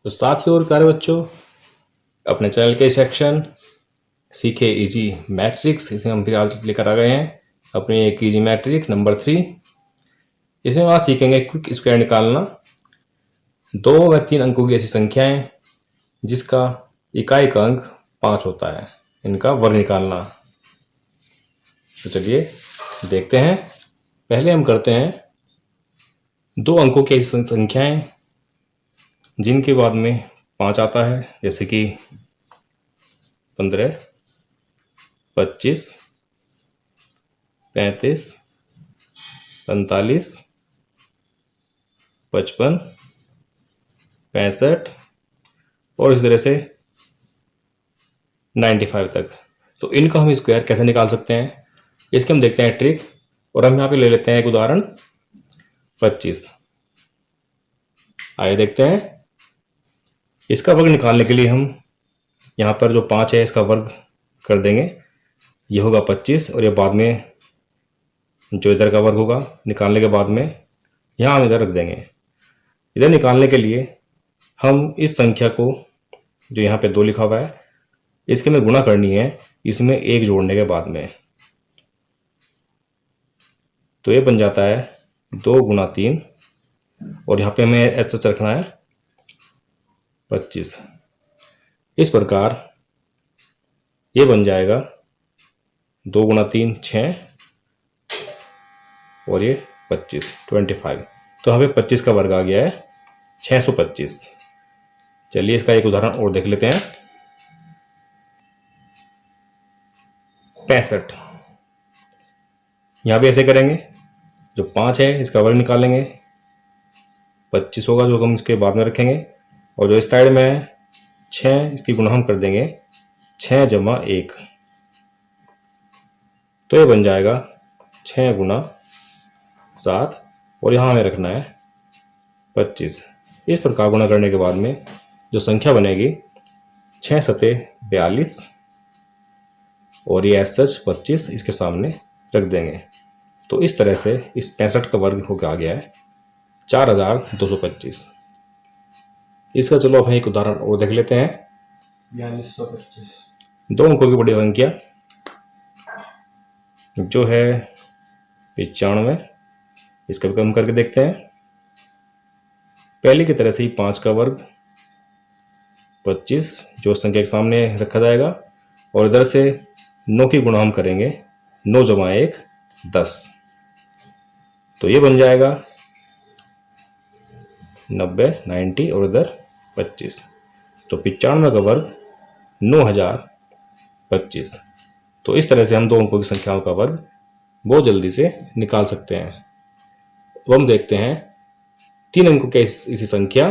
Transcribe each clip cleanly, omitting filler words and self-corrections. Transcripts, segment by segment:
तो साथ ही और प्यारे बच्चों, अपने चैनल के सेक्शन सीखे इजी मैट्रिक्स इसमें हम फिर आज लेकर आ गए हैं अपनी एक इजी मैट्रिक नंबर 3। इसमें आज सीखेंगे क्विक स्क्वायर निकालना। 2 व 3 अंकों की ऐसी संख्याएं जिसका इकाई का अंक 5 होता है, इनका वर्ग निकालना। तो चलिए देखते हैं। पहले हम करते हैं 2 अंकों की ऐसी संख्याएं जिनके बाद में 5 आता है, जैसे कि 15, 25, 35, 45, 55, 65 और इस तरह से 95 तक। तो इनका हम स्क्वायर कैसे निकाल सकते हैं, इसके हम देखते हैं ट्रिक। और हम यहाँ पे ले लेते हैं एक उदाहरण 25। आइए देखते हैं। इसका वर्ग निकालने के लिए हम यहाँ पर जो 5 है इसका वर्ग कर देंगे, ये होगा 25 और ये बाद में जो इधर का वर्ग होगा निकालने के बाद में यहाँ हम इधर रख देंगे। इधर निकालने के लिए हम इस संख्या को जो यहाँ पे 2 लिखा हुआ है इसके में गुणा करनी है इसमें 1 जोड़ने के बाद में। तो ये बन जाता है 2 गुणा 3 और यहाँ पे हमें ऐसा रखना है 25। इस प्रकार ये बन जाएगा 2 गुणा 3 6 और ये 25 25। तो यहाँ पे 25 का वर्ग आ गया है 625। चलिए इसका एक उदाहरण और देख लेते हैं 65। यहाँ भी ऐसे करेंगे, जो 5 है इसका वर्ग निकालेंगे, 25 होगा जो हम इसके बाद में रखेंगे और जो इस साइड में है 6 इसकी गुणा हम कर देंगे 6 जमा 1। तो ये बन जाएगा 6 गुणा 7 और यहाँ हमें रखना है 25। इस प्रकार गुणा करने के बाद में जो संख्या बनेगी 6 सते 42 और ये सच 25 इसके सामने रख देंगे। तो इस तरह से इस 65 का वर्ग होकर आ गया है 4225। इसका चलो अब एक उदाहरण और देख लेते हैं 4225। 2 अंकों की बड़ी संख्या जो है 95। इसका भी कम करके देखते हैं। पहले की तरह से ही 5 का वर्ग 25 जो संख्या के सामने रखा जाएगा और इधर से 9 की गुणा हम करेंगे 9 जमा 1 10। तो ये बन जाएगा 90 90 और इधर 25। तो 95 का वर्ग 9025। तो इस तरह से हम 2 अंकों की संख्याओं का वर्ग बहुत जल्दी से निकाल सकते हैं। अब हम देखते हैं 3 अंकों की इसी संख्या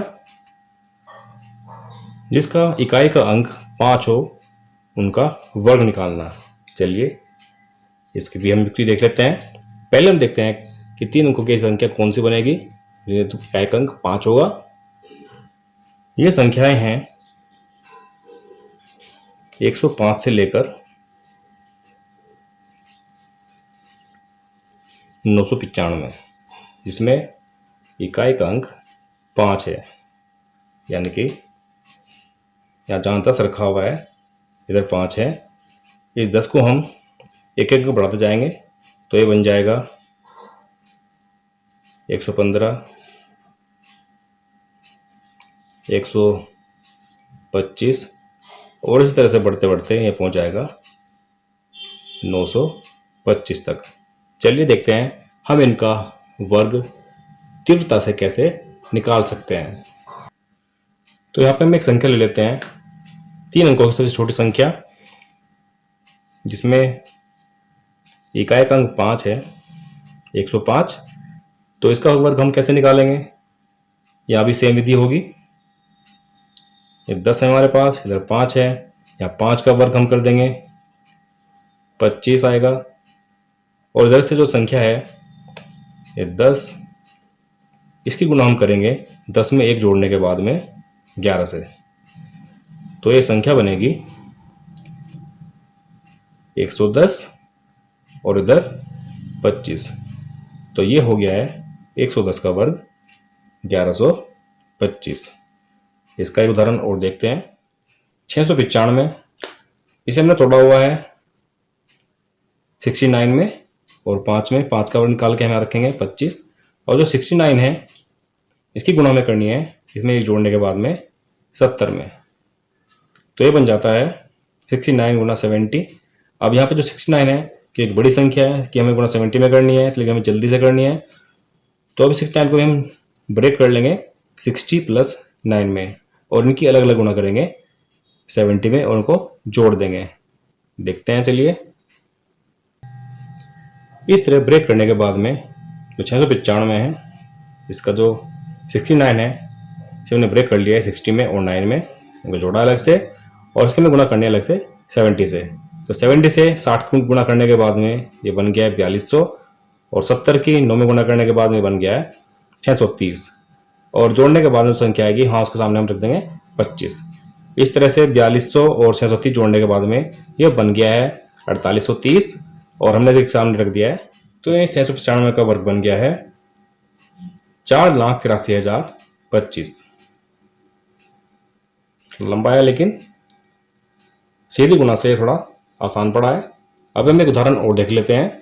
जिसका इकाई का अंक 5 हो, उनका वर्ग निकालना। चलिए इसकी भी हम युक्ति देख लेते हैं। पहले हम देखते हैं कि 3 अंकों की संख्या कौन सी बनेगी, तो इकाई का अंक 5 होगा। ये संख्याएं हैं 105 से लेकर 995, जिसमें इकाई का अंक 5 है, यानी कि यहाँ जहाँ 10 रखा हुआ है इधर 5 है। इस 10 को हम एक एक को बढ़ाते जाएंगे तो ये बन जाएगा 115, 125 और इस तरह से बढ़ते बढ़ते ये पहुँच जाएगा 925 तक। चलिए देखते हैं हम इनका वर्ग तीव्रता से कैसे निकाल सकते हैं। तो यहाँ पे हम एक संख्या ले लेते हैं 3 अंकों की सबसे छोटी संख्या जिसमें इकाई का अंक 5 है 105। तो इसका वर्ग हम कैसे निकालेंगे, यहाँ भी सेम विधि होगी। ये 10 है हमारे पास, इधर 5 है, यहाँ 5 का वर्ग हम कर देंगे 25 आएगा और इधर से जो संख्या है ये 10, इसकी गुणा हम करेंगे 10 में 1 जोड़ने के बाद में 11 से। तो ये संख्या बनेगी 110 और इधर 25। तो ये हो गया है 110 का वर्ग 1125। इसका एक उदाहरण और देखते हैं। 695 इसे हमने तोड़ा हुआ है 69 में और 5 में। 5 का वर्ग निकाल के हमें रखेंगे 25, और जो 69 है इसकी गुणा हमें करनी है इसमें एक जोड़ने के बाद में 70 में। तो ये बन जाता है 69 गुना 70। अब यहाँ पे जो 69 है कि एक बड़ी संख्या है कि हमें गुना 70 में करनी है, इसलिए हमें जल्दी से करनी है। तो अभी 69 को हम ब्रेक कर लेंगे 60 प्लस 9 में, और इनकी अलग अलग गुणा करेंगे 70 में और उनको जोड़ देंगे। देखते हैं, चलिए। इस तरह ब्रेक करने के बाद में जो 695 है इसका जो 69 है इसे हमने ब्रेक कर लिया है 60 में और 9 में, उनको जोड़ा अलग से, और इसके में गुणा करने अलग से 70 से। तो 70 से 60 को गुणा करने के बाद में ये बन गया है 4200, और 70 की 9 में गुणा करने के बाद में बन गया है 630, और जोड़ने के बाद में संख्या आएगी, हाँ उसके सामने हम रख देंगे 25। इस तरह से 4200 और 630 जोड़ने के बाद में ये बन गया है 4830, और हमने इसे सामने रख दिया है। तो ये 695 का वर्ग बन गया है 4,83,025। लंबा है लेकिन सीधी गुणा से थोड़ा आसान पड़ा है। अब हम एक उदाहरण और देख लेते हैं।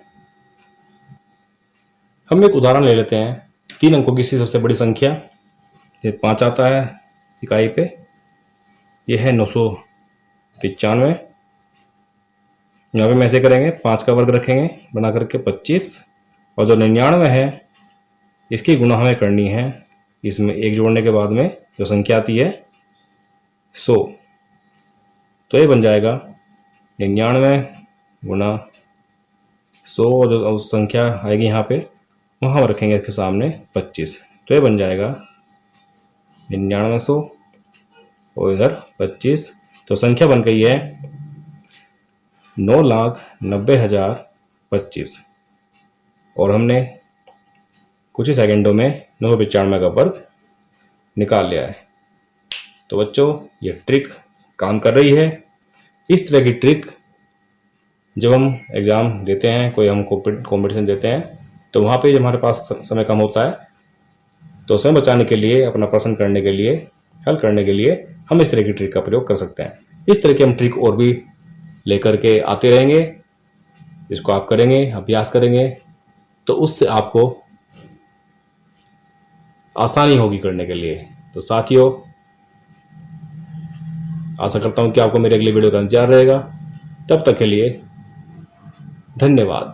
हम एक उदाहरण ले लेते हैं 3 अंकों की सबसे बड़ी संख्या, ये 5 आता है इकाई पे, ये है 995। यहाँ पे हम ऐसे करेंगे 5 का वर्ग रखेंगे बना करके 25, और जो 99 है इसकी गुणा हमें करनी है इसमें एक जोड़ने के बाद में जो संख्या आती है 100। तो ये बन जाएगा 99 गुणा 100, और जो संख्या आएगी यहाँ पे वहाँ रखेंगे इसके सामने 25। तो ये बन जाएगा 9900 और इधर 25। तो संख्या बन गई है 9,90,025, और हमने कुछ ही सेकंडों में 995 का वर्ग निकाल लिया है। तो बच्चों ये ट्रिक काम कर रही है। इस तरह की ट्रिक जब हम एग्ज़ाम देते हैं, कोई हम कॉम्पिटिशन देते हैं, तो वहाँ पे जब हमारे पास समय कम होता है तो समय बचाने के लिए, अपना प्रश्न करने के लिए, हल करने के लिए हम इस तरह की ट्रिक का प्रयोग कर सकते हैं। इस तरह की हम ट्रिक और भी लेकर के आते रहेंगे। इसको आप करेंगे, अभ्यास करेंगे, तो उससे आपको आसानी होगी करने के लिए। तो साथियों, आशा करता हूँ कि आपको मेरे अगली वीडियो का इंतजार रहेगा। तब तक के लिए धन्यवाद।